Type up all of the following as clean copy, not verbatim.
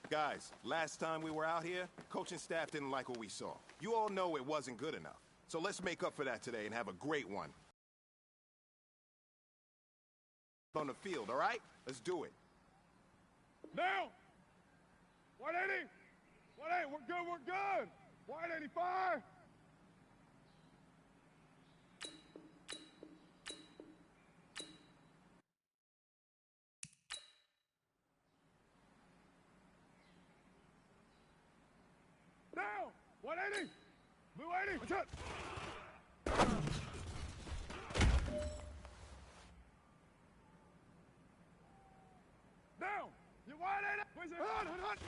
Guys, last time we were out here, coaching staff didn't like what we saw. You all know it wasn't good enough. So let's make up for that today and have a great one. On the field, all right? Let's do it. Now! 180! 180, we're good, we're good! 185! Now! 180! Blue 80! What's up? Down! You 180! Where's it? Hut!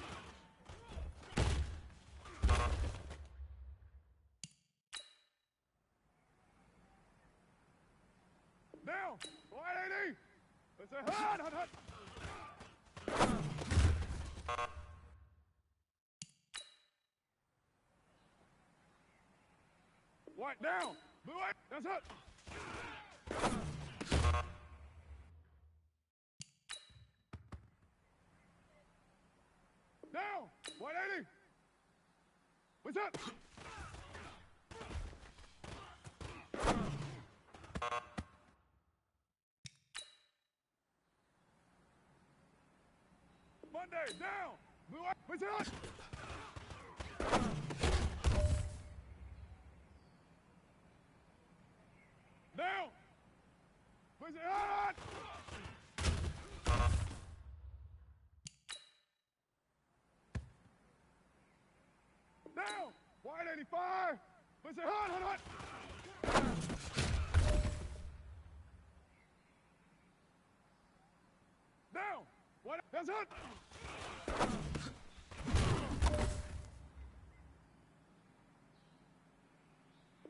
Down! 180! Where's it? Hut! White down! Blue 8! That's it! Down! 180! What's up? Monday, down! Blue 8! What's up? Down! Where's it? Hot! Down! 185! Where's it? Hot! Down! What? That's it!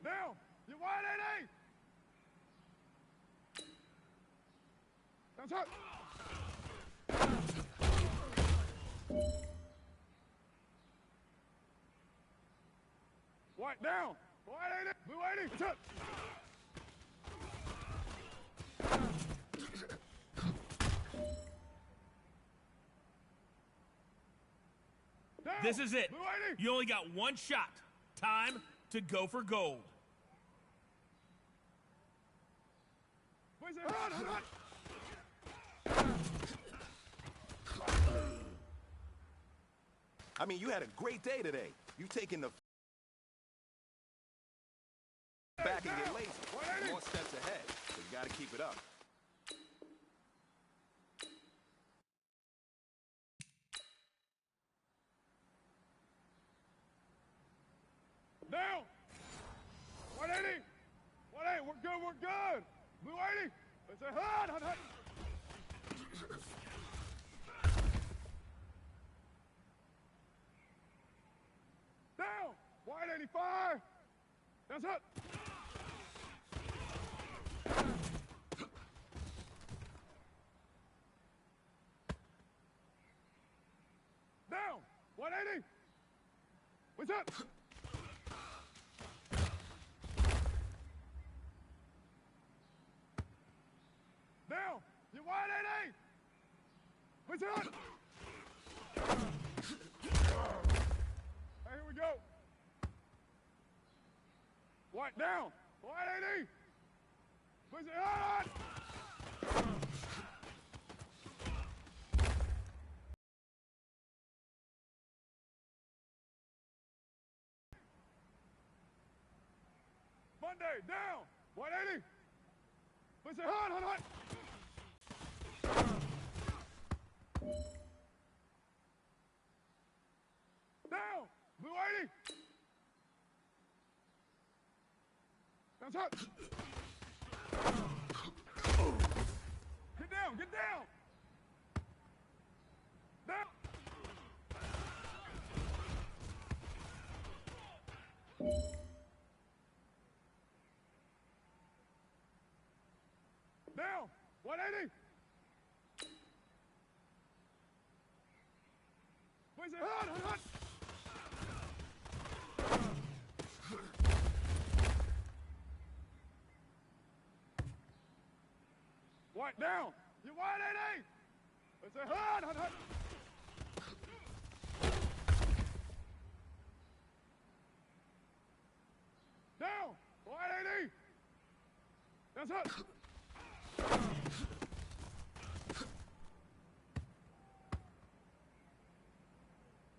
Down! You 180! That's it! White down! 180! Blue 80! That's it! Down. This is it. Blue 80! You only got one shot. Time to go for gold. Where's it? Hot! I mean, you had a great day today. You taking the back and get lazy. More steps ahead, so you gotta keep it up. Down! 180! 180! We're good, we're good! Blue 80! It's a hot! Down! 185! That's it! Down! 180! What's up? Down! You 180! What's up? Hey, here we go. White down! 180! What's it? Hot! Monday, down! 180! What's it? Hot! Down! Blue 80! That's hot! Get down! Get down! Down! Down! 180! Where's it? Hot! White down! You 180! It's a hot! What's up?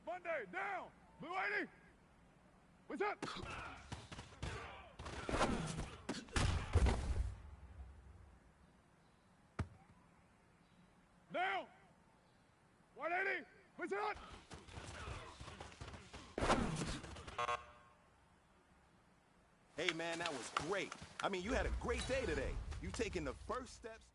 Monday, down! Blue 80! What's up? Down! 180! What's up? Hey, man, that was great. I mean, you had a great day today. You taking the first steps.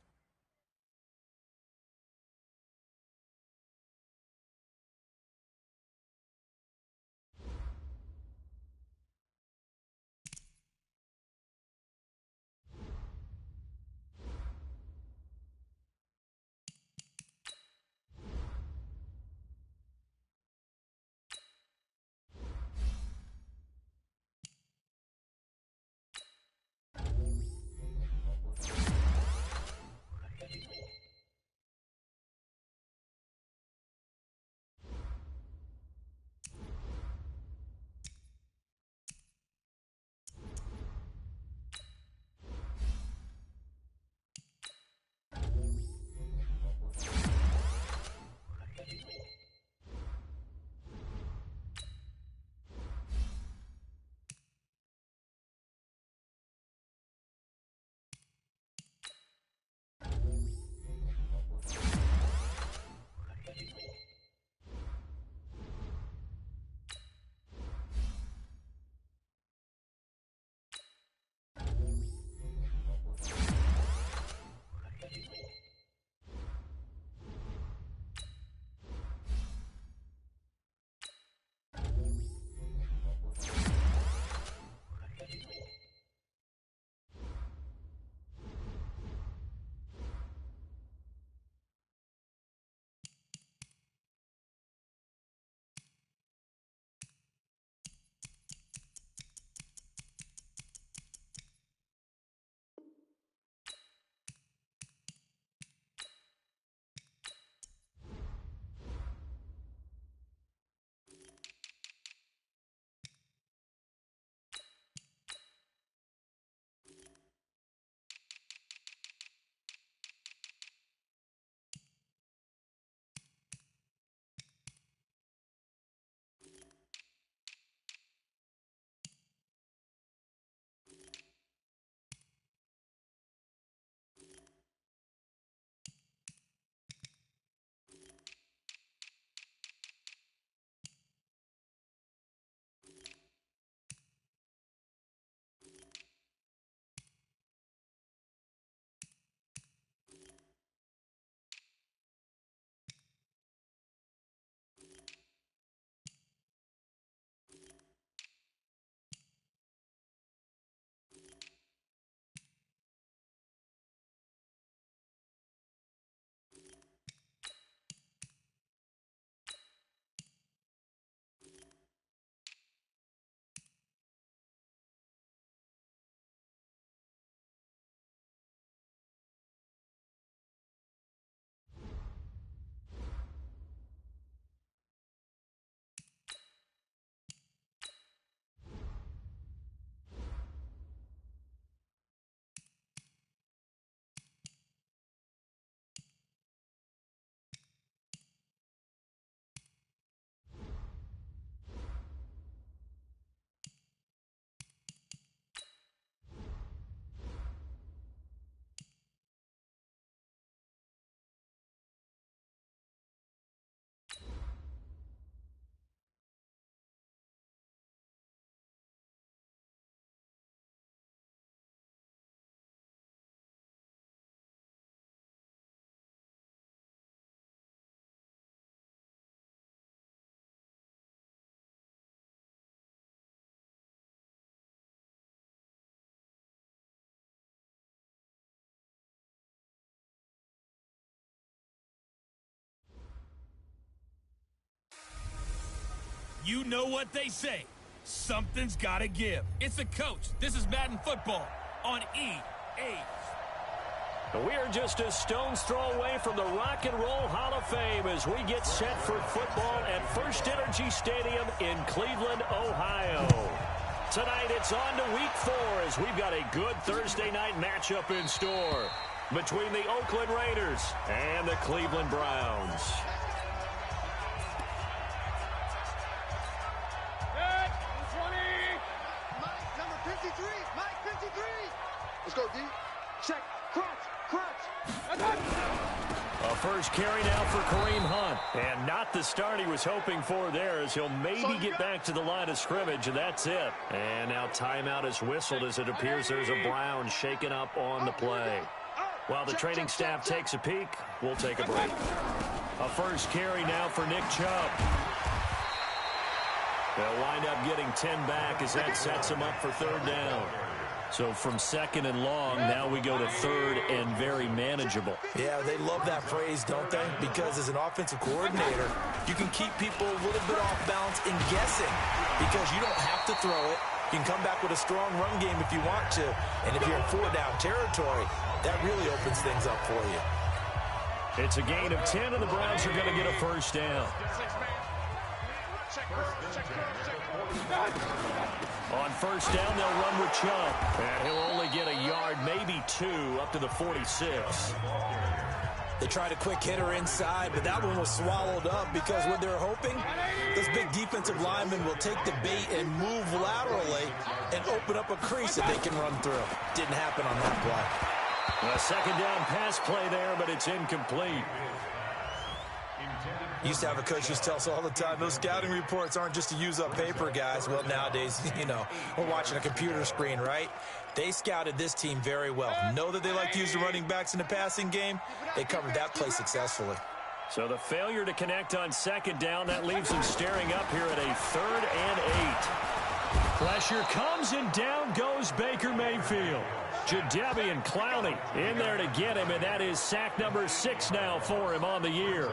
You know what they say. Something's got to give. It's the coach. This is Madden Football on EA. We are just a stone's throw away from the Rock and Roll Hall of Fame as we get set for football at First Energy Stadium in Cleveland, Ohio. Tonight it's on to week 4 as we've got a good Thursday night matchup in store between the Oakland Raiders and the Cleveland Browns. Set, 20. Mike, number 53. Mike, 53. Let's go, D. Check. Crunch. A first carry now for Kareem Hunt. And not the start he was hoping for there, as he'll maybe get back to the line of scrimmage, and that's it. And now timeout is whistled as it appears there's a Brown shaken up on the play. While the training staff takes a peek, we'll take a break. A first carry now for Nick Chubb. They'll wind up getting 10 back as that sets him up for third down. So from second and long, now we go to third and very manageable. Yeah, they love that phrase, don't they? Because as an offensive coordinator, you can keep people a little bit off balance and guessing because you don't have to throw it. You can come back with a strong run game if you want to. And if you're in 4-down territory, that really opens things up for you. It's a gain of 10, and the Browns are going to get a first down. On first down, they'll run with Chubb. And he'll only get a yard, maybe 2, up to the 46. They tried a quick hitter inside, but that one was swallowed up because what they're hoping, this big defensive lineman will take the bait and move laterally and open up a crease that they can run through. Didn't happen on that play. A second down pass play there, but it's incomplete. Used to have a coach just tell us all the time, those scouting reports aren't just to use up paper, guys. Well, nowadays, you know, we're watching a computer screen, right? They scouted this team very well. Know that they like to use the running backs in the passing game. They covered that play successfully. So the failure to connect on second down, that leaves them staring up here at a 3rd and 8. Pressure comes, and down goes Baker Mayfield. Jadeveon Clowney in there to get him, and that is sack number 6 now for him on the year.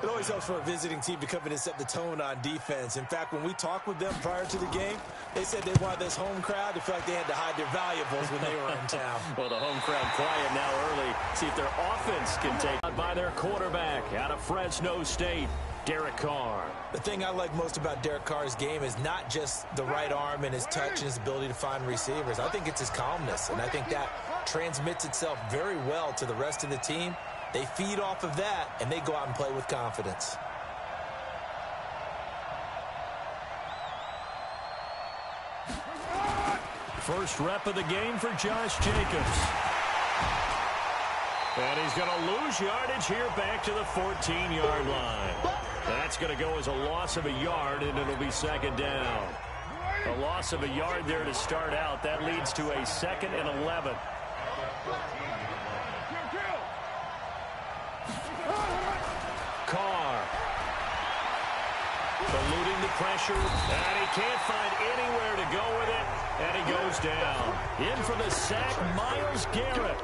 It always helps for a visiting team to come in and set the tone on defense. In fact, when we talked with them prior to the game, they said they wanted this home crowd to feel like they had to hide their valuables when they were in town. Well, the home crowd quiet now early. See if their offense can take out by their quarterback out of Fresno State, Derek Carr. The thing I like most about Derek Carr's game is not just the right arm and his touch and his ability to find receivers. I think it's his calmness, and I think that transmits itself very well to the rest of the team. They feed off of that, and they go out and play with confidence. First rep of the game for Josh Jacobs. And he's going to lose yardage here back to the 14-yard line. That's going to go as a loss of a yard, and it'll be second down. A loss of a yard there to start out. That leads to a 2nd and 11. Carr. Eluding the pressure, and he can't find anywhere to go with it, and he goes down. In for the sack, Myles Garrett.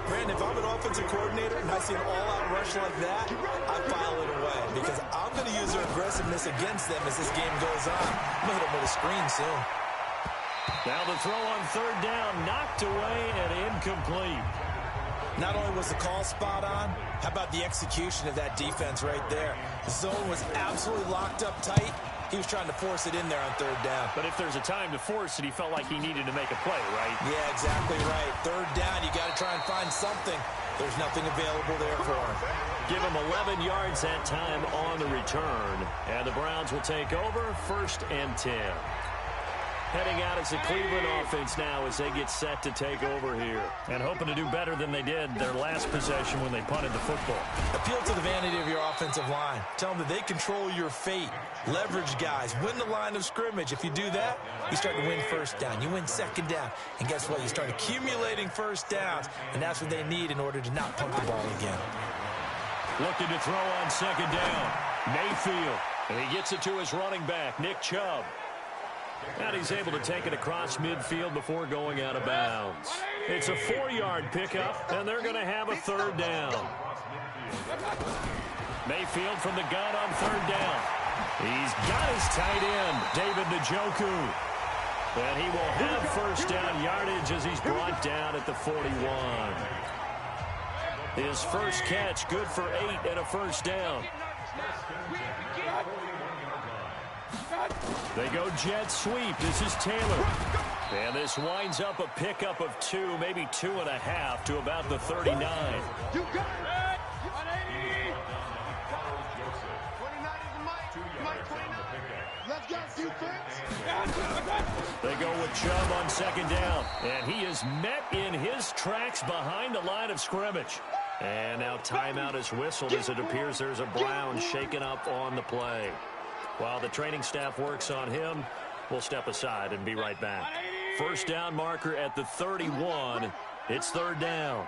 Brandon, if I'm an offensive coordinator and I see an all-out rush like that, I file it away because I'm going to use their aggressiveness against them as this game goes on. I'm going to hit them with a screen soon. Now the throw on third down, knocked away and incomplete. Not only was the call spot on, how about the execution of that defense right there? The zone was absolutely locked up tight. He was trying to force it in there on third down. But if there's a time to force it, he felt like he needed to make a play, right? Yeah, exactly right. Third down, you got to try and find something. There's nothing available there for him. Give him 11 yards that time on the return. And the Browns will take over, 1st and 10. Heading out as the Cleveland offense now as they get set to take over here. And hoping to do better than they did their last possession when they punted the football. Appeal to the vanity of your offensive line. Tell them that they control your fate. Leverage guys. Win the line of scrimmage. If you do that, you start to win first down. You win second down. And guess what? You start accumulating first downs. And that's what they need in order to not punt the ball again. Looking to throw on second down. Mayfield. And he gets it to his running back, Nick Chubb. And he's able to take it across midfield before going out of bounds. It's a 4-yard pickup, and they're going to have a third down. Mayfield from the gun on third down. He's got his tight end, David Njoku. And he will have first down yardage as he's brought down at the 41. His first catch, good for 8 and a first down. They go jet sweep. This is Taylor. And this winds up a pickup of 2, maybe 2.5 to about the 39. You got it. 180. 29 is Mike. Mike 29. Let's go, defense. They go with Chubb on second down. And he is met in his tracks behind the line of scrimmage. And now timeout is whistled as it appears there's a Brown shaken up on the play. While the training staff works on him, we'll step aside and be right back. First down marker at the 31. It's third down.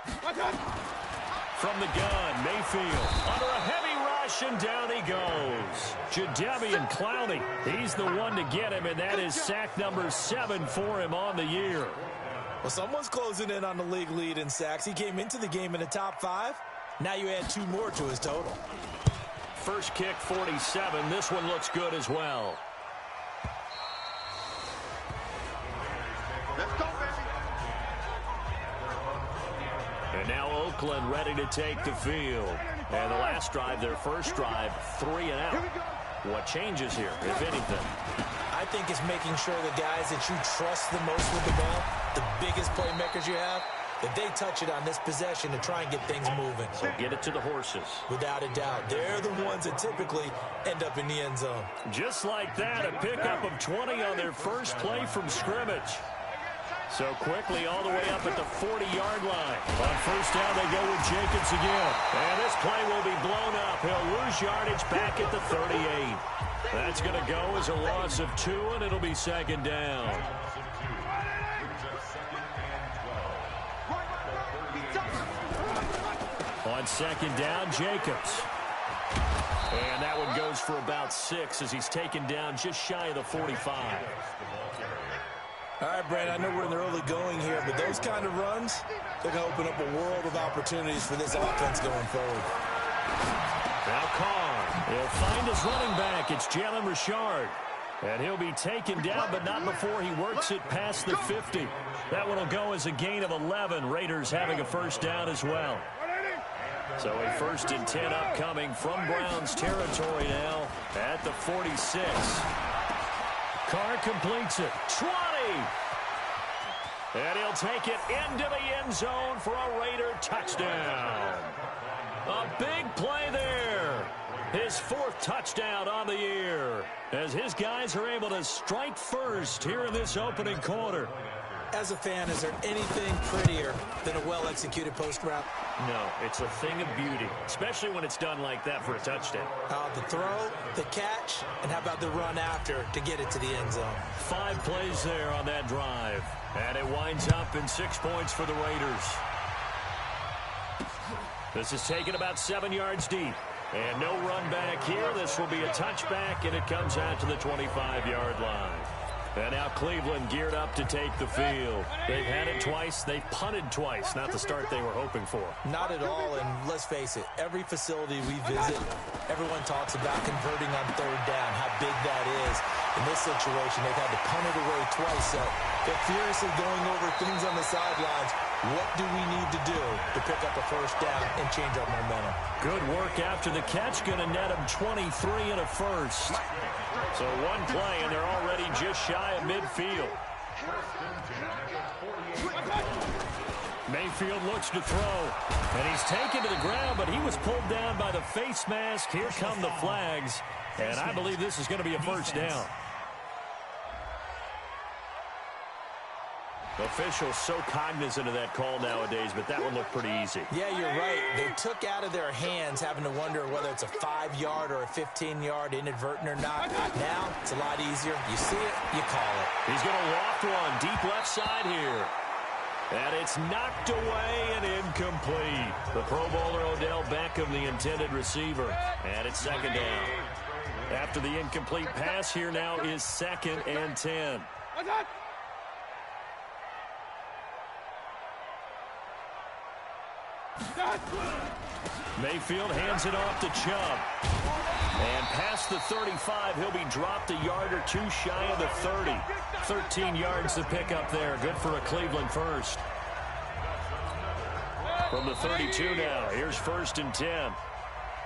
From the gun, Mayfield under a heavy rush, and down he goes. Jadeveon Clowney, he's the one to get him, and that is sack number 7 for him on the year. Well, someone's closing in on the league lead in sacks. He came into the game in the top 5. Now you add 2 more to his total. First kick, 47. This one looks good as well. Let's go, baby. And now Oakland ready to take the field. And the last drive, their first drive, 3 and out. What changes here, if anything? I think it's making sure the guys that you trust the most with the ball, the biggest playmakers you have, that they touch it on this possession to try and get things moving. So get it to the horses. Without a doubt. They're the ones that typically end up in the end zone. Just like that, a pickup of 20 on their first play from scrimmage. So quickly all the way up at the 40-yard line. On first down, they go with Jacobs again. And this play will be blown up. He'll lose yardage back at the 38. That's going to go as a loss of 2, and it'll be second down. On second down, Jacobs. And that one goes for about 6 as he's taken down just shy of the 45. All right, Brandon, I know we're in the early going here, but those kind of runs, they're going to open up a world of opportunities for this offense going forward. Now Carr, he'll find his running back. It's Jalen Richard. And he'll be taken down, but not before he works it past the 50. That one will go as a gain of 11. Raiders having a first down as well. So a 1st and 10 upcoming from Browns territory now at the 46. Carr completes it. 20. And he'll take it into the end zone for a Raider touchdown. A big play there. His 4th touchdown on the year as his guys are able to strike first here in this opening quarter. As a fan, is there anything prettier than a well-executed post route? No, it's a thing of beauty, especially when it's done like that for a touchdown. The throw, the catch, and how about the run after to get it to the end zone? 5 plays there on that drive. And it winds up in 6 points for the Raiders. This is taken about 7 yards deep. And no run back here. This will be a touchback, and it comes out to the 25-yard line. And now Cleveland geared up to take the field. They've had it twice. They've punted twice. Not the start they were hoping for. Not at all, and let's face it, every facility we visit, everyone talks about converting on 3rd down, how big that is. In this situation, they've had to punt it away twice, so they're furiously going over things on the sidelines. What do we need to do to pick up a first down and change our momentum? Good work after the catch. Going to net him 23 and a first. So 1 play, and they're already just shy of midfield. Mayfield looks to throw, and he's taken to the ground, but he was pulled down by the face mask. Here come the flags, and I believe this is going to be a first down. Officials so cognizant of that call nowadays, but that one looked pretty easy. Yeah, you're right. They took out of their hands having to wonder whether it's a 5-yard or a 15-yard inadvertent or not. Now, it's a lot easier. You see it, you call it. He's going to loft one deep left side here. And it's knocked away and incomplete. The Pro Bowler Odell Beckham, the intended receiver. And it's second down. After the incomplete pass, here now is 2nd and 10. Mayfield hands it off to Chubb. And past the 35, he'll be dropped a yard or 2 shy of the 30. 13 yards to pick up there. Good for a Cleveland first. From the 32 now, here's 1st and 10.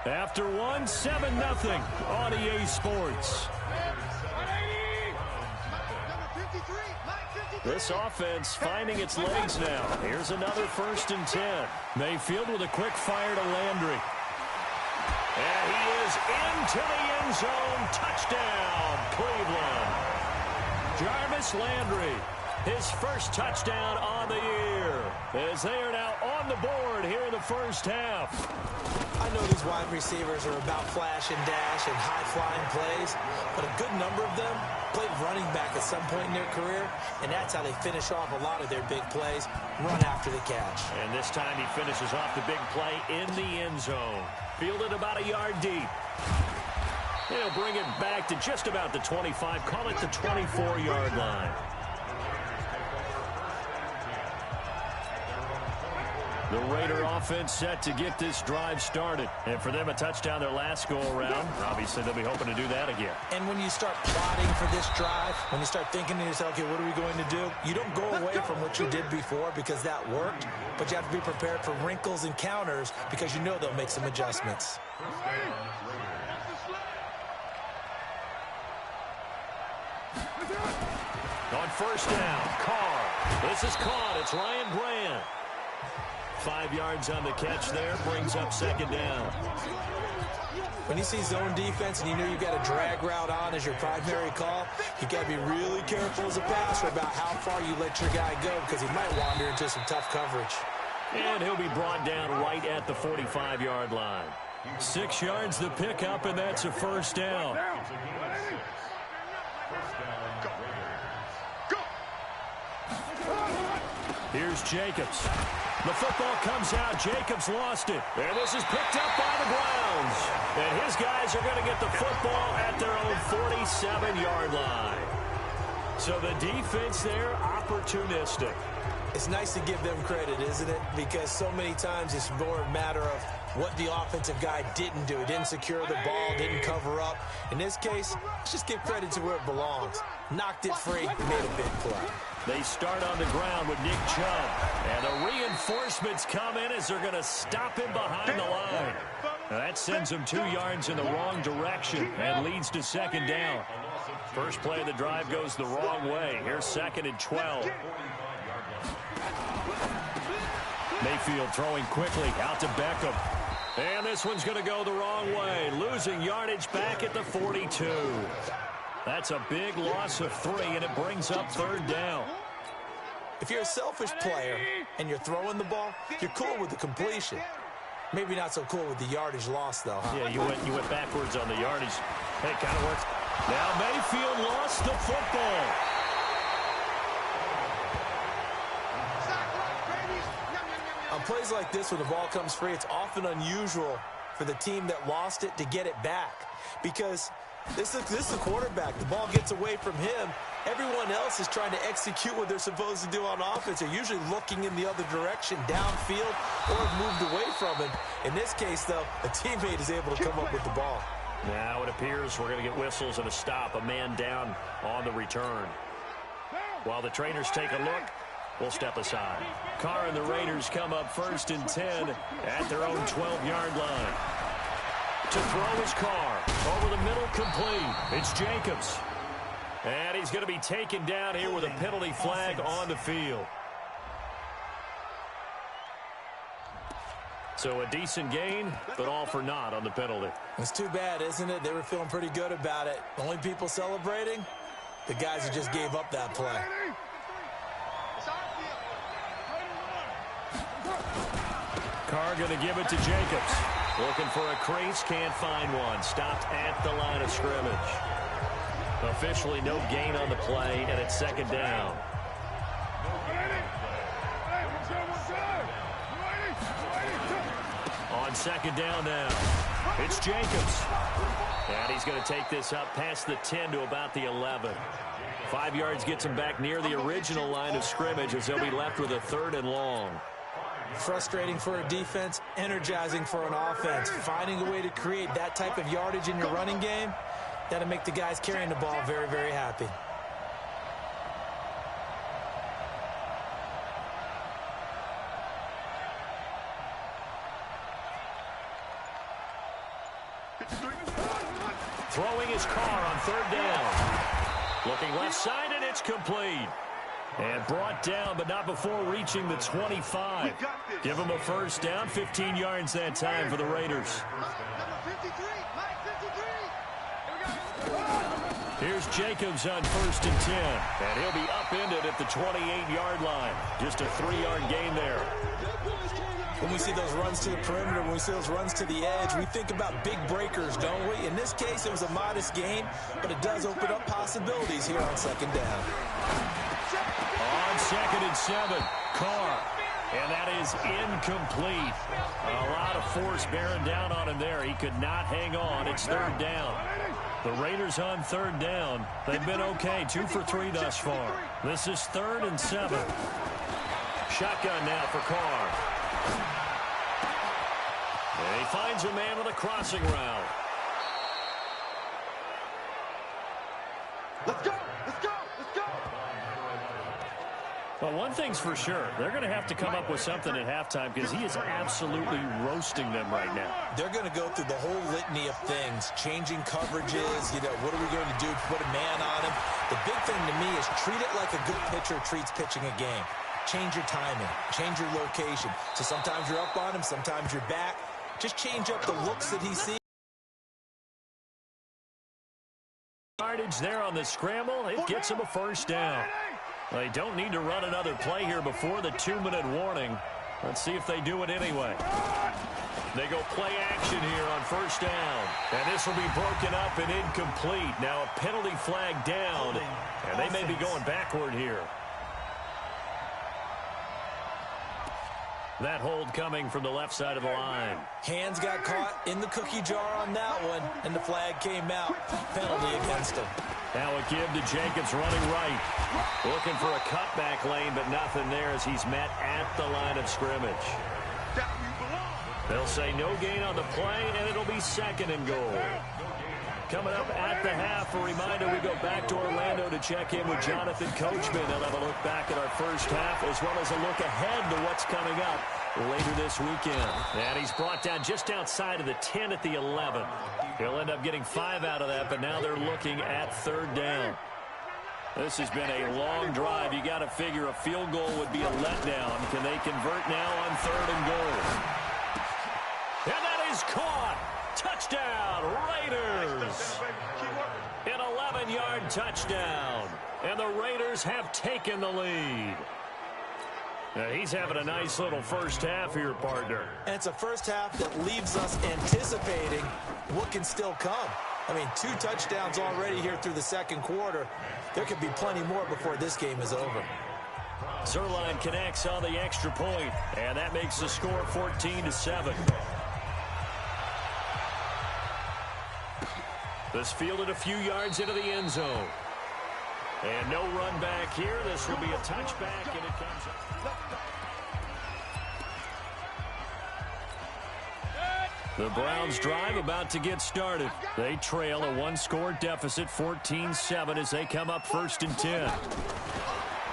After one, 7-0 on EA Sports. This offense finding its legs now. Here's another 1st and 10. Mayfield with a quick fire to Landry. And he is into the end zone. Touchdown, Cleveland. Jarvis Landry, his first touchdown on the year, as they are now on the board here in the first half. I know these wide receivers are about flash and dash and high-flying plays, but a good number of them played running back at some point in their career, and that's how they finish off a lot of their big plays, run after the catch. And this time he finishes off the big play in the end zone. Fielded about a yard deep. He'll bring it back to just about the 25, call it the 24-yard line. The Raider offense set to get this drive started. And for them, a touchdown their last go-around. Obviously, they'll be hoping to do that again. And when you start plotting for this drive, when you start thinking to yourself, okay, what are we going to do? You don't go away from what you did before because that worked, but you have to be prepared for wrinkles and counters because you know they'll make some adjustments. On first down, Carr. This is caught. It's Ryan Grant. 5 yards on the catch there, brings up 2nd down. When you see zone defense and you know you've got a drag route on as your primary call, you got to be really careful as a passer about how far you let your guy go because he might wander into some tough coverage. And he'll be brought down right at the 45-yard line. 6 yards the pickup, and that's a first down. Here's Jacobs. The football comes out. Jacobs lost it. And this is picked up by the Browns. And his guys are going to get the football at their own 47-yard line. So the defense there, opportunistic. It's nice to give them credit, isn't it? Because so many times it's more a matter of what the offensive guy didn't do. He didn't secure the ball, didn't cover up. In this case, let's just give credit to where it belongs. Knocked it free, made a big play. They start on the ground with Nick Chubb. And the reinforcements come in as they're going to stop him behind the line. Now that sends him 2 yards in the wrong direction and leads to 2nd down. First play of the drive goes the wrong way. Here's 2nd and 12. Mayfield throwing quickly out to Beckham. And this one's going to go the wrong way. Losing yardage back at the 42. That's a big loss of 3, and it brings up 3rd down. If you're a selfish player and you're throwing the ball, you're cool with the completion. Maybe not so cool with the yardage loss, though, huh? Yeah, you went backwards on the yardage. Hey, kind of works. Now Mayfield lost the football. On plays like this, when the ball comes free, it's often unusual for the team that lost it to get it back. Because this is the quarterback. The ball gets away from him. Everyone else is trying to execute what they're supposed to do on offense. They're usually looking in the other direction, downfield, or moved away from him. In this case, though, a teammate is able to come up with the ball. Now it appears we're going to get whistles and a stop. A man down on the return. While the trainers take a look, we'll step aside. Carr and the Raiders come up 1st and 10 at their own 12-yard line. To throw is Carr. Over the middle, complete. It's Jacobs. And he's going to be taken down here with a penalty flag on the field. So a decent gain, but all for naught on the penalty. It's too bad, isn't it? They were feeling pretty good about it. The only people celebrating, the guys who just gave up that play. Carr going to give it to Jacobs. Looking for a crease, can't find one. Stopped at the line of scrimmage. Officially no gain on the play, and it's 2nd down. On 2nd down now, it's Jacobs. And he's going to take this up past the 10 to about the 11. 5 yards gets him back near the original line of scrimmage as they'll be left with a 3rd and long. Frustrating for a defense, energizing for an offense. Finding a way to create that type of yardage in your running game, that'll make the guys carrying the ball very, very happy. Throwing his car on third down. Looking left side, and it's complete. And brought down, but not before reaching the 25. Give him a first down, 15 yards that time for the Raiders. Here's Jacobs on 1st and 10. And he'll be upended at the 28-yard line. Just a 3-yard gain there. When we see those runs to the perimeter, when we see those runs to the edge, we think about big breakers, don't we? In this case, it was a modest gain, but it does open up possibilities here on 2nd down. On 2nd and 7, Carr. And that is incomplete. A lot of force bearing down on him there. He could not hang on. It's 3rd down. The Raiders on 3rd down. They've been okay, 2 for 3 thus far. This is 3rd and 7. Shotgun now for Carr. And he finds a man with a crossing route. Let's go! Let's go! Let's go! Well, one thing's for sure. They're going to have to come up with something at halftime because he is absolutely roasting them right now. They're going to go through the whole litany of things, changing coverages, what are we going to do to put a man on him? The big thing to me is treat it like a good pitcher treats pitching a game. Change your timing, change your location. So sometimes you're up on him, sometimes you're back. Just change up the looks that he sees. Yardage there on the scramble. It gets him a first down. They don't need to run another play here before the 2-minute warning. Let's see if they do it anyway. They go play action here on 1st down. And this will be broken up and incomplete. Now a penalty flag down. And they may be going backward here. That hold coming from the left side of the line. Hands got caught in the cookie jar on that one, and the flag came out. Penalty against him. Now a give to Jacobs running right. Looking for a cutback lane, but nothing there as he's met at the line of scrimmage. They'll say no gain on the play, and it'll be 2nd and goal. Coming up at the half, a reminder, we go back to Orlando to check in with Jonathan Coachman. They'll have a look back at our first half as well as a look ahead to what's coming up later this weekend. And he's brought down just outside of the 10 at the 11. He'll end up getting 5 out of that, but now they're looking at 3rd down. This has been a long drive. You got to figure a field goal would be a letdown. Can they convert now on 3rd and goal? And that is caught. Touchdown, Raiders! An 11-yard touchdown. And the Raiders have taken the lead. Now he's having a nice little first half here, partner. And it's a first half that leaves us anticipating what can still come. I mean, 2 touchdowns already here through the 2nd quarter. There could be plenty more before this game is over. Zerline connects on the extra point, and that makes the score 14-7. This fielded a few yards into the end zone. And no run back here. This will be a touchback, and it comes up. The Browns drive about to get started. They trail a 1-score deficit, 14-7, as they come up 1st and 10.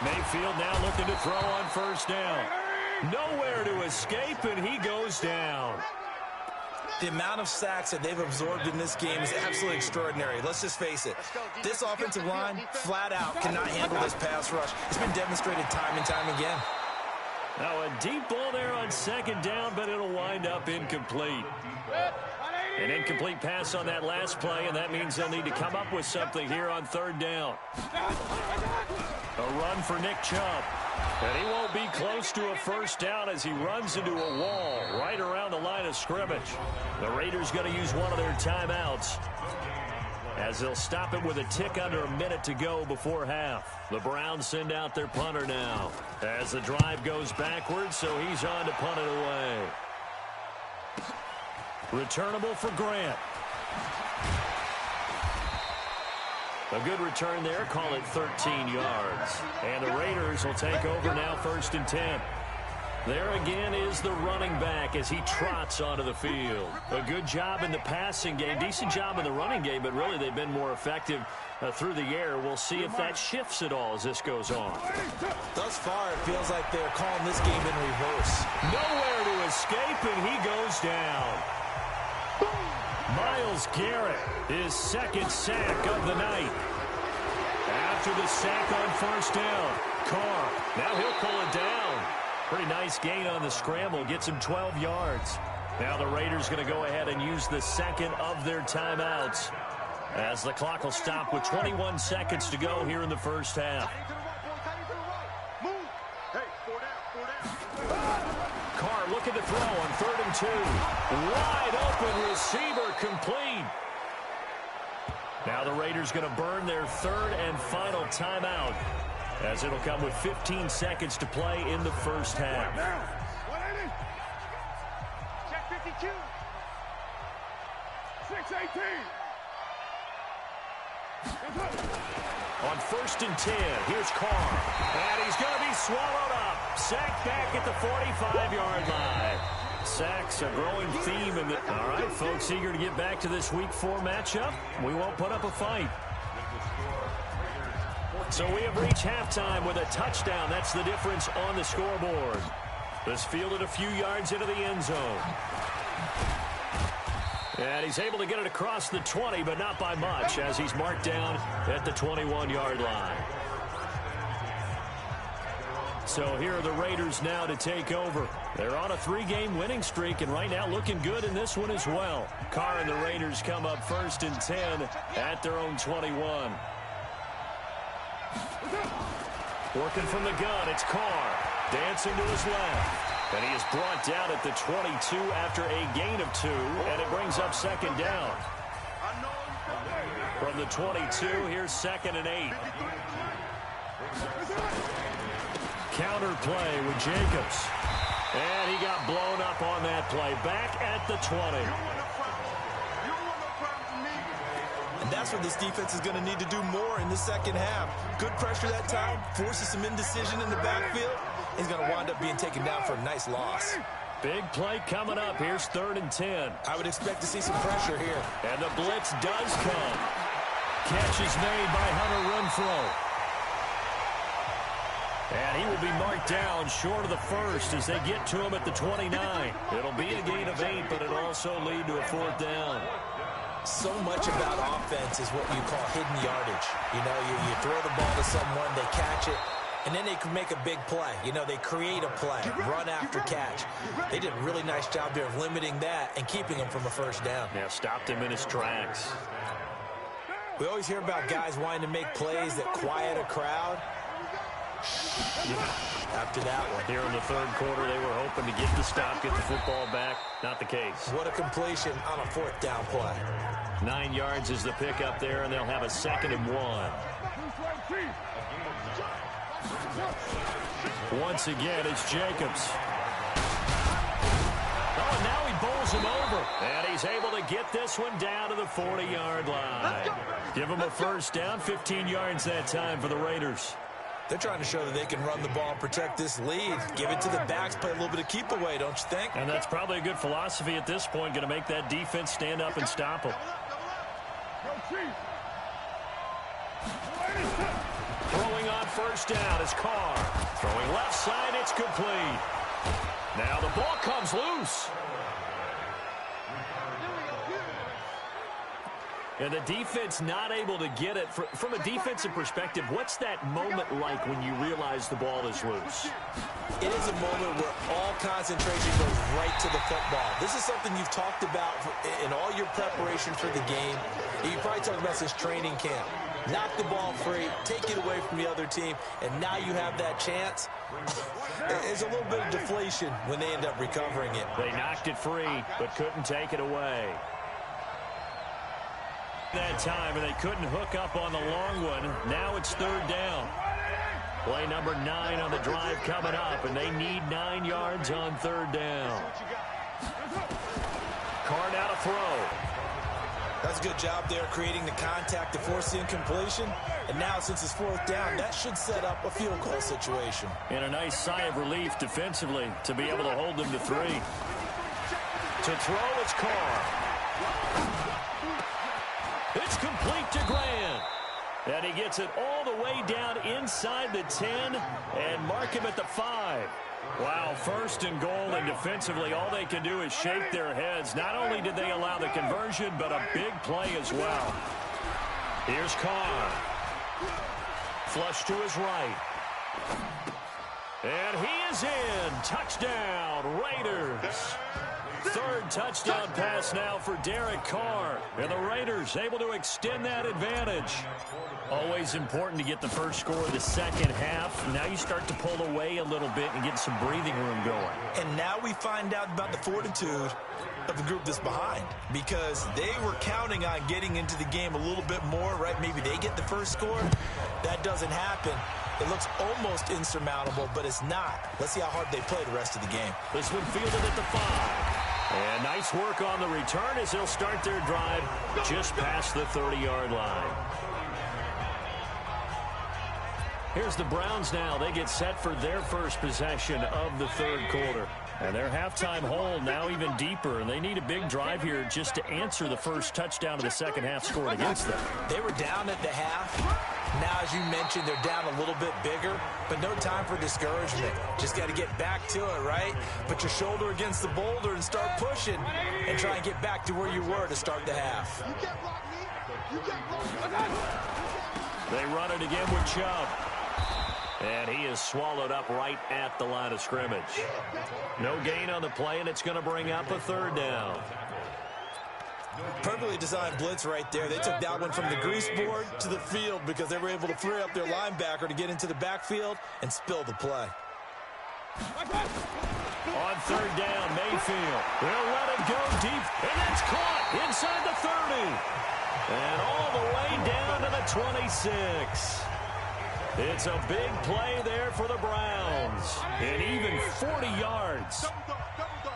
Mayfield now looking to throw on 1st down. Nowhere to escape, and he goes down. The amount of sacks that they've absorbed in this game is absolutely extraordinary. Let's just face it. This offensive line, flat out, cannot handle this pass rush. It's been demonstrated time and time again. Now a deep ball there on 2nd down, but it'll wind up incomplete. An incomplete pass on that last play, and that means they'll need to come up with something here on 3rd down. A run for Nick Chubb. And he won't be close to a first down as he runs into a wall right around the line of scrimmage. The Raiders going to use one of their timeouts as they'll stop it with a tick under a minute to go before half. The Browns send out their punter now as the drive goes backwards, so he's on to punt it away. Returnable for Grant. A good return there, call it 13 yards. And the Raiders will take over now 1st and 10. There again is the running back as he trots onto the field. A good job in the passing game, decent job in the running game, but really they've been more effective through the air. We'll see if that shifts at all as this goes on. Thus far, it feels like they're calling this game in reverse. Nowhere to escape, and he goes down. Myles Garrett, his second sack of the night. After the sack on first down, Carr, now he'll pull it down. Pretty nice gain on the scramble, gets him 12 yards. Now the Raiders going to go ahead and use the second of their timeouts as the clock will stop with 21 seconds to go here in the first half. Carr looking to throw on 3rd and 2. Wide open receiver complete. Now the Raiders going to burn their 3rd and final timeout as it'll come with 15 seconds to play in the first half. Check 52. 618. On 1st and 10, here's Carr. And he's going to be swallowed up. Sacked back at the 45-yard line. Sacks a growing theme in the... All right, folks, eager to get back to this Week 4 matchup. We won't put up a fight. So we have reached halftime with a touchdown. That's the difference on the scoreboard. This fielded a few yards into the end zone. And he's able to get it across the 20, but not by much, as he's marked down at the 21-yard line. So here are the Raiders now to take over. They're on a 3-game winning streak, and right now looking good in this one as well. Carr and the Raiders come up 1st and 10 at their own 21. Working from the gun, it's Carr. Dancing to his left. And he is brought down at the 22 after a gain of 2, and it brings up 2nd down. From the 22, here's 2nd and 8. Counter play with Jacobs. And he got blown up on that play. Back at the 20. And that's what this defense is going to need to do more in the second half. Good pressure that time, forces some indecision in the backfield. He's going to wind up being taken down for a nice loss. Big play coming up. Here's 3rd and 10. I would expect to see some pressure here. And the blitz does come. Catch is made by Hunter Renfrow. And he will be marked down short of the first as they get to him at the 29. It'll be a gain of 8, but it'll also lead to a 4th down. So much about offense is what you call hidden yardage. You know, you throw the ball to someone, they catch it, and then they can make a big play. You know, they create a play, run after catch. They did a really nice job there of limiting that and keeping him from a 1st down. Yeah, stopped him in his tracks. We always hear about guys wanting to make plays that quiet a crowd. After that one. Here in the 3rd quarter, they were hoping to get the stop, get the football back. Not the case. What a completion on a 4th down play. 9 yards is the pickup there, and they'll have a 2nd and 1. Once again, it's Jacobs. Oh, and now he bowls him over. And he's able to get this one down to the 40-yard line. Give him a 1st down, 15 yards that time for the Raiders. They're trying to show that they can run the ball and protect this lead. Give it to the backs, play a little bit of keep away, don't you think? And that's probably a good philosophy at this point, going to make that defense stand up and stop them. Throwing on 1st down is Carr. Throwing left side, it's complete. Now the ball comes loose. And the defense not able to get it. From a defensive perspective, what's that moment like when you realize the ball is loose? It is a moment where all concentration goes right to the football. This is something you've talked about in all your preparation for the game. You probably talked about since training camp. Knock the ball free, take it away from the other team, and now you have that chance. There's a little bit of deflation when they end up recovering it. They knocked it free, but couldn't take it away. That time, and they couldn't hook up on the long one. Now it's 3rd down. Play number 9 on the drive coming up, and they need 9 yards on 3rd down. Carr now to throw. That's a good job there creating the contact to force the incompletion. And now, since it's 4th down, that should set up a field goal situation. And a nice sigh of relief defensively to be able to hold them to 3. To throw, it's Carr. It's complete to Grant. And he gets it all the way down inside the 10 and mark him at the 5. Wow, first and goal, and defensively, all they can do is shake their heads. Not only did they allow the conversion, but a big play as well. Here's Carr. Flush to his right. And he is in. Touchdown, Raiders. Third touchdown pass now for Derek Carr. And the Raiders able to extend that advantage. Always important to get the first score of the second half. Now you start to pull away a little bit and get some breathing room going. And now we find out about the fortitude of the group that's behind, because they were counting on getting into the game a little bit more, right? Maybe they get the first score. That doesn't happen. It looks almost insurmountable, but it's not. Let's see how hard they play the rest of the game. This one fielded at the 5. And nice work on the return as they'll start their drive just past the 30-yard line. Here's the Browns now. They get set for their first possession of the third quarter. And their halftime hold now even deeper. And they need a big drive here just to answer the first touchdown of the second half scored against them. They were down at the half. Now, as you mentioned, they're down a little bit bigger, but no time for discouragement. Just got to get back to it, right? Put your shoulder against the boulder and start pushing and try and get back to where you were to start the half. You can't block me. You can't block me. They run it again with Chubb. And he is swallowed up right at the line of scrimmage. No gain on the play, and it's going to bring up a third down. Perfectly designed blitz right there. They took that one from the grease board to the field because they were able to free up their linebacker to get into the backfield and spill the play. On third down, Mayfield. They'll let it go deep, and that's caught inside the 30. And all the way down to the 26. It's a big play there for the Browns. And even 40 yards.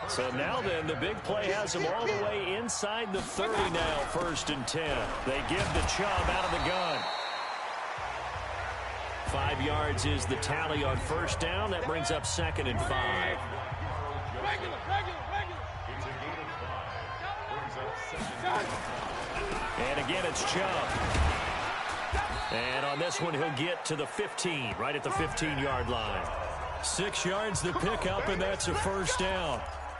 So now then, the big play has them all the way inside the 30 now, 1st and 10. They give to Chubb out of the gun. 5 yards is the tally on first down. That brings up 2nd and 5. And again, it's Chubb. And on this one, he'll get to the 15, right at the 15-yard line. 6 yards to pick up, and that's a first down.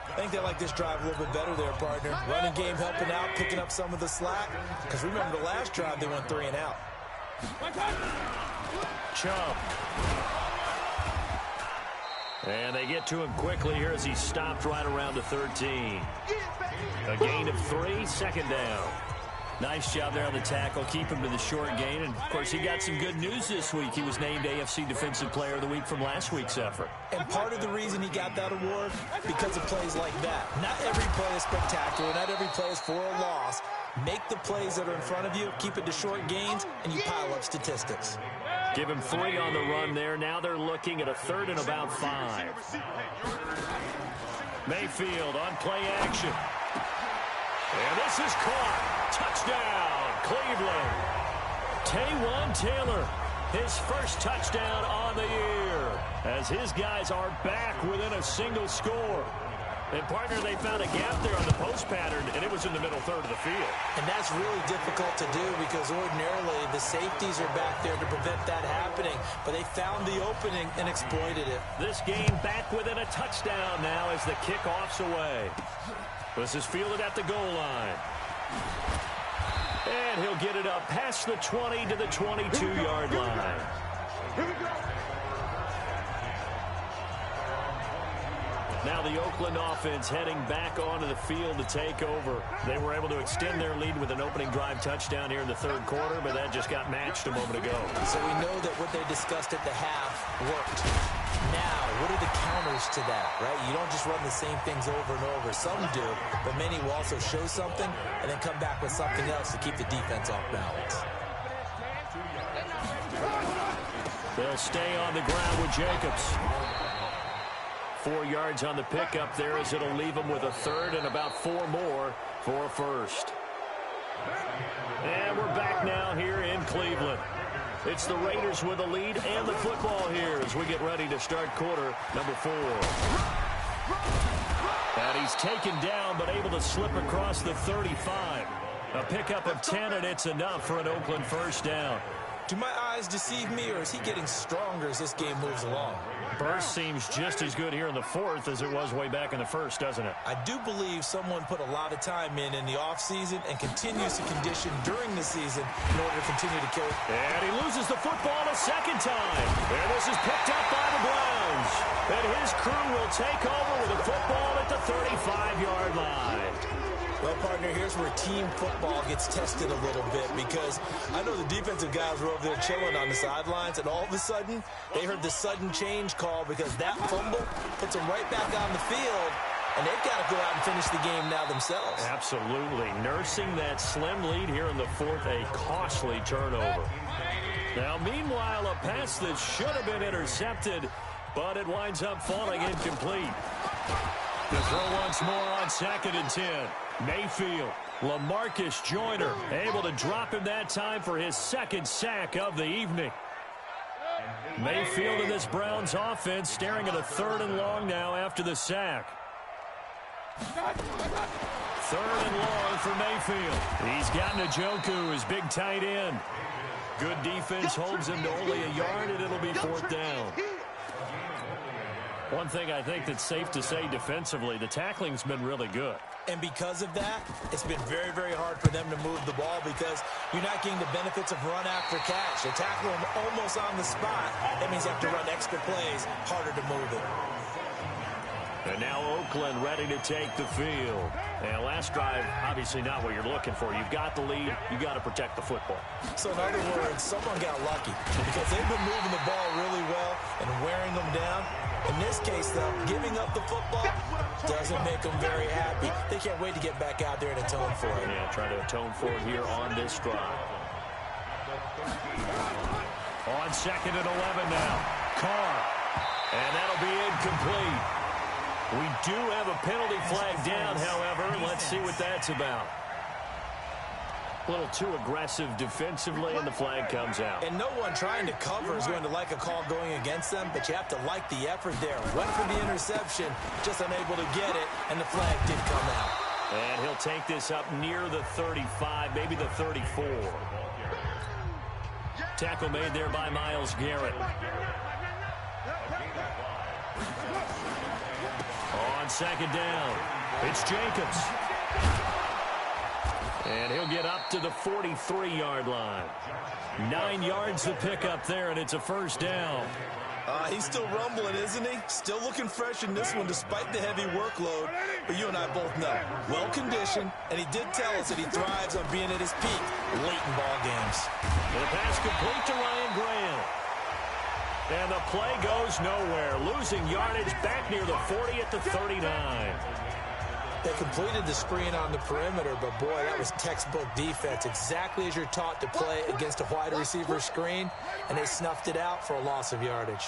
I think they like this drive a little bit better there, partner. Running game helping out, picking up some of the slack. Because remember, the last drive, they went 3 and out. Chubb. And they get to him quickly here as he stopped right around the 13. A gain of 3, 2nd down. Nice job there on the tackle. Keep him to the short gain. And, of course, he got some good news this week. He was named AFC Defensive Player of the Week from last week's effort. And part of the reason he got that award, because of plays like that. Not every play is spectacular. Not every play is for a loss. Make the plays that are in front of you, keep it to short gains, and you pile up statistics. Give him 3 on the run there. Now they're looking at a 3rd and about 5. Mayfield on play action. And this is caught. Touchdown, Cleveland. Taywan Taylor, his first touchdown on the year, as his guys are back within a single score. And, partner, they found a gap there on the post pattern, and it was in the middle 3rd of the field. And that's really difficult to do because ordinarily the safeties are back there to prevent that happening. But they found the opening and exploited it. This game back within a touchdown now as the kickoff's away. This is fielded at the goal line. And he'll get it up past the 20 to the 22-yard line. Here we go. Now the Oakland offense heading back onto the field to take over. They were able to extend their lead with an opening drive touchdown here in the 3rd quarter, but that just got matched a moment ago. So we know that what they discussed at the half worked. Now, what are the counters to that, right? You don't just run the same things over and over. Some do, but many will also show something and then come back with something else to keep the defense off balance. They'll stay on the ground with Jacobs. 4 yards on the pickup there as it'll leave them with a 3rd and about 4 more for a 1st. And we're back now here in Cleveland. It's the Raiders with a lead and the football here as we get ready to start quarter number 4. And he's taken down but able to slip across the 35. A pickup of 10, and it's enough for an Oakland first down. Do my eyes deceive me, or is he getting stronger as this game moves along? burst seems just as good here in the fourth as it was way back in the first, doesn't it? I do believe someone put a lot of time in the offseason and continues to condition during the season in order to continue to kill it. And he loses the football a second time. And this is picked up by the Browns. And his crew will take over with the football at the 35-yard line. Well, partner, here's where team football gets tested a little bit, because I know the defensive guys were over there chilling on the sidelines, and all of a sudden, they heard the sudden change call because that fumble puts them right back on the field, and they've got to go out and finish the game now themselves. Absolutely. Nursing that slim lead here in the fourth, a costly turnover. Now, meanwhile, a pass that should have been intercepted, but it winds up falling incomplete. The throw once more on 2nd and 10. Mayfield, LaMarcus Joyner, able to drop him that time for his second sack of the evening. Mayfield in this Browns offense staring at a 3rd and long now after the sack. 3rd and long for Mayfield. He's got Njoku, his big tight end. Good defense holds him to only a yard, and it'll be 4th down. One thing I think that's safe to say defensively, the tackling's been really good. And because of that, it's been very, very hard for them to move the ball because you're not getting the benefits of run after catch. They tackle them almost on the spot. That means you have to run extra plays, harder to move it. And now Oakland ready to take the field. And last drive, obviously not what you're looking for. You've got the lead. You've got to protect the football. So in other words, someone got lucky because they've been moving the ball really well and wearing them down. In this case, though, giving up the football doesn't make them very happy. They can't wait to get back out there and atone for it. Yeah, trying to atone for it here on this drive. On 2nd and 11 now. Carr. And that'll be incomplete. We do have a penalty flag down, however. Let's see what that's about. A little too aggressive defensively, and the flag comes out. And no one trying to cover is going to like a call going against them, but you have to like the effort there. Went for the interception, just unable to get it, and the flag did come out. And he'll take this up near the 35, maybe the 34. Tackle made there by Myles Garrett. On 2nd down, it's Jacobs. And he'll get up to the 43-yard line. 9 yards to pick up there, and it's a 1st down. He's still rumbling, isn't he? Still looking fresh in this one despite the heavy workload. But you and I both know, well-conditioned, and he did tell us that he thrives on being at his peak late in ball games. And the pass complete to Ryan Graham. And the play goes nowhere. Losing yardage back near the 40 at the 39. They completed the screen on the perimeter, but boy, that was textbook defense. Exactly as you're taught to play against a wide receiver screen, and they snuffed it out for a loss of yardage.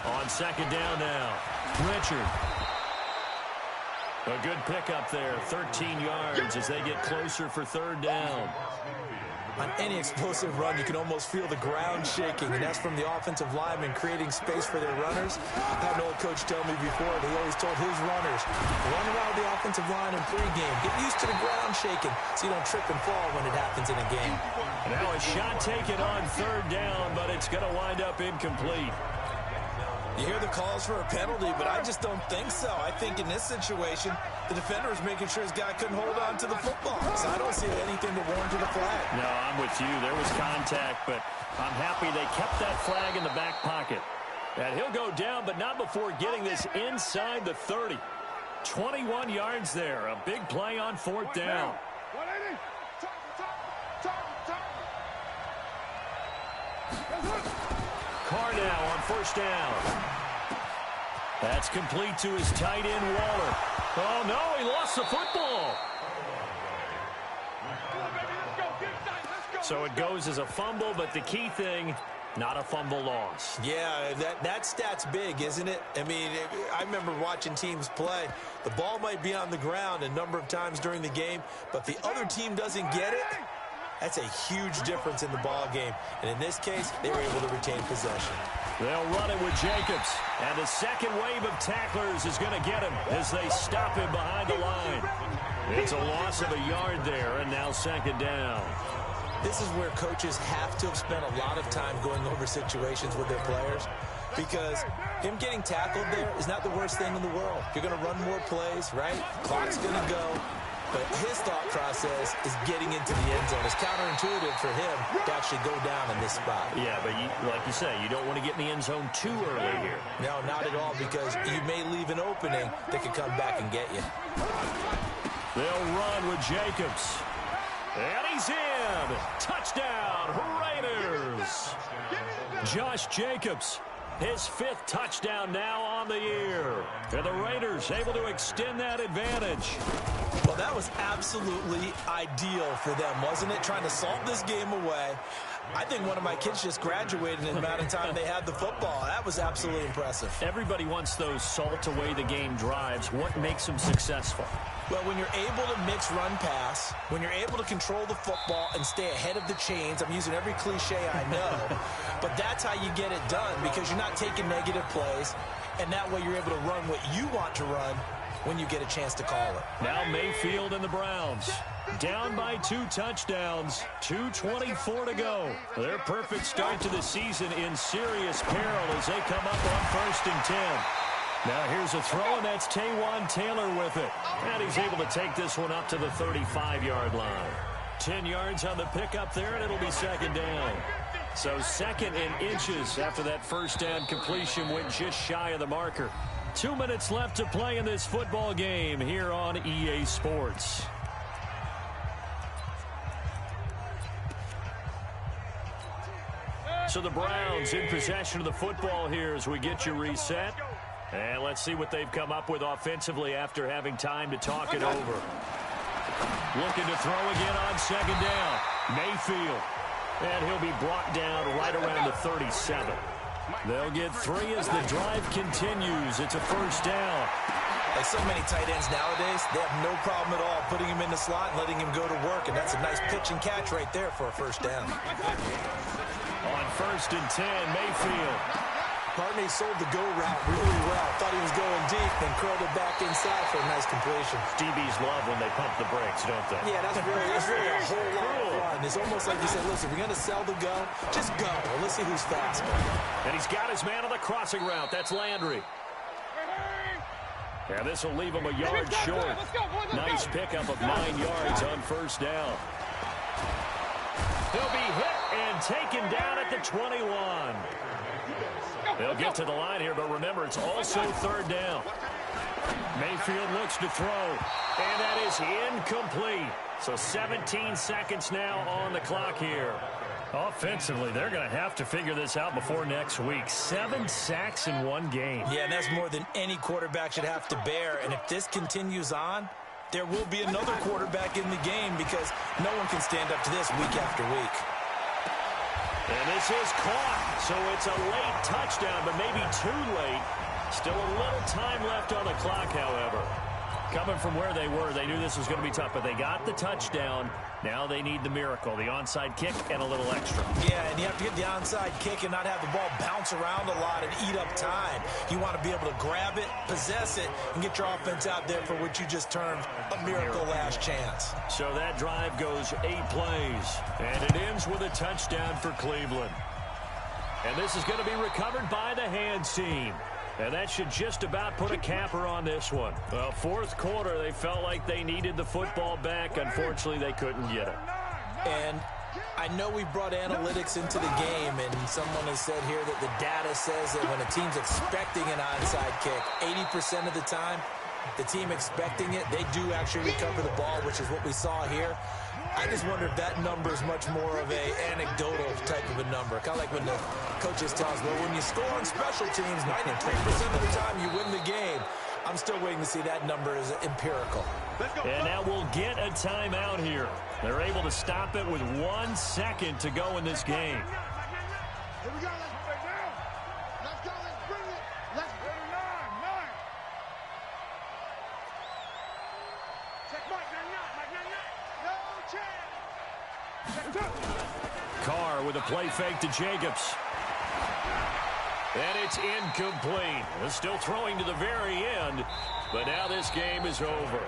On 2nd down now, Richard. A good pickup there, 13 yards as they get closer for 3rd down. On any explosive run, you can almost feel the ground shaking, and that's from the offensive linemen creating space for their runners. I had an old coach tell me before, he always told his runners, run around the offensive line in pregame. Get used to the ground shaking so you don't trip and fall when it happens in a game. Now a shot taken on 3rd down, but it's going to wind up incomplete. You hear the calls for a penalty, but I just don't think so. I think in this situation, the defender was making sure his guy couldn't hold on to the football. So I don't see anything to warrant to the flag. No, I'm with you. There was contact, but I'm happy they kept that flag in the back pocket. And he'll go down, but not before getting this inside the 30. 21 yards there. A big play on 4th down. Carr now on 1st down. That's complete to his tight end, Waller. Oh, no, he lost the football. So it goes as a fumble, but the key thing, not a fumble loss. Yeah, that stat's big, isn't it? I mean, I remember watching teams play. The ball might be on the ground a number of times during the game, but the other team doesn't get it. That's a huge difference in the ball game. And in this case, they were able to retain possession. They'll run it with Jacobs. And the second wave of tacklers is going to get him as they stop him behind the line. It's a loss of a yard there, and now 2nd down. this is where coaches have to have spent a lot of time going over situations with their players, because him getting tackled there is not the worst thing in the world. You're going to run more plays, right? Clock's going to go. But his thought process is getting into the end zone. It's counterintuitive for him to actually go down in this spot. Yeah, but like you say, you don't want to get in the end zone too early here. No, not at all, because you may leave an opening that could come back and get you. They'll run with Jacobs. And he's in. Touchdown, Raiders. Josh Jacobs, his 5th touchdown now on the year. And the Raiders able to extend that advantage. Well, that was absolutely ideal for them, wasn't it? Trying to salt this game away. I think one of my kids just graduated in the amount of time they had the football. That was absolutely impressive. Everybody wants those salt away the game drives. What makes them successful? Well, when you're able to mix run-pass, when you're able to control the football and stay ahead of the chains, I'm using every cliche I know, but that's how you get it done, because you're not taking negative plays, and that way you're able to run what you want to run when you get a chance to call it. Now Mayfield and the Browns down by 2 touchdowns, 2:24 to go. Their perfect start to the season in serious peril as they come up on 1st and 10. Now here's a throw, and that's Taywan Taylor with it. And he's able to take this one up to the 35-yard line. 10 yards on the pickup there, and it'll be 2nd down. So 2nd and inches after that 1st down completion went just shy of the marker. 2 minutes left to play in this football game here on EA Sports. So the Browns in possession of the football here as we get you reset. And let's see what they've come up with offensively after having time to talk it over. Looking to throw again on 2nd down. Mayfield. And he'll be brought down right around the 37. They'll get 3 as the drive continues. It's a 1st down. Like so many tight ends nowadays, they have no problem at all putting him in the slot and letting him go to work. And that's a nice pitch and catch right there for a 1st down. On 1st and 10, Mayfield. Partner sold the go route really well. Thought he was going deep, then curled it back inside for a nice completion. DBs love when they pump the brakes, don't they? Yeah, that's really a whole lot of fun. It's almost like you said, listen, we're going to sell the go. Just go. Well, let's see who's faster. And he's got his man on the crossing route. That's Landry. And this will leave him a yard short. Nice pickup of 9 yards on 1st down. He'll be hit and taken down at the 21. They'll get to the line here, but remember, it's also 3rd down. Mayfield looks to throw, and that is incomplete. So 17 seconds now on the clock here. Offensively, they're going to have to figure this out before next week. 7 sacks in 1 game. Yeah, and that's more than any quarterback should have to bear. And if this continues on, there will be another quarterback in the game, because no one can stand up to this week after week. And this is caught, so it's a late touchdown, but maybe too late. Still a little time left on the clock, however. Coming from where they were, they knew this was going to be tough, but they got the touchdown. Now they need the miracle, the onside kick and a little extra. Yeah, and you have to get the onside kick and not have the ball bounce around a lot and eat up time. You want to be able to grab it, possess it, and get your offense out there for what you just termed a miracle last chance. So that drive goes 8 plays, and it ends with a touchdown for Cleveland. And this is going to be recovered by the hands team. And that should just about put a capper on this one. Well, 4th quarter, they felt like they needed the football back. Unfortunately, they couldn't get it. And I know we brought analytics into the game, and someone has said here that the data says that when a team's expecting an onside kick, 80% of the time, the team expecting it, they do actually recover the ball, which is what we saw here. I just wonder if that number is much more of a anecdotal type of a number. Kind of like when the coaches tell us, well, when you score on special teams, 93% of the time you win the game. I'm still waiting to see that number is empirical. And now we'll get a timeout here. They're able to stop it with 1 second to go in this game. Here we go. Let's go. Let's bring it. Let's bring it. 9. Check Mike 99. No chance. Carr with a play fake to Jacobs. And it's incomplete. They're still throwing to the very end, but now this game is over.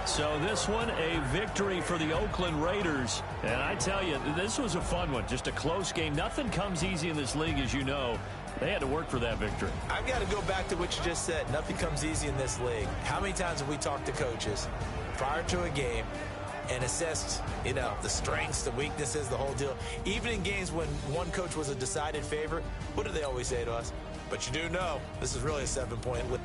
So this one, a victory for the Oakland Raiders. And I tell you, this was a fun one. Just a close game. Nothing comes easy in this league, as you know. They had to work for that victory. I've got to go back to what you just said. Nothing comes easy in this league. How many times have we talked to coaches prior to a game and assessed, the strengths, the weaknesses, the whole deal? Even in games when one coach was a decided favorite, what do they always say to us? But you do know this is really a 7-point lead.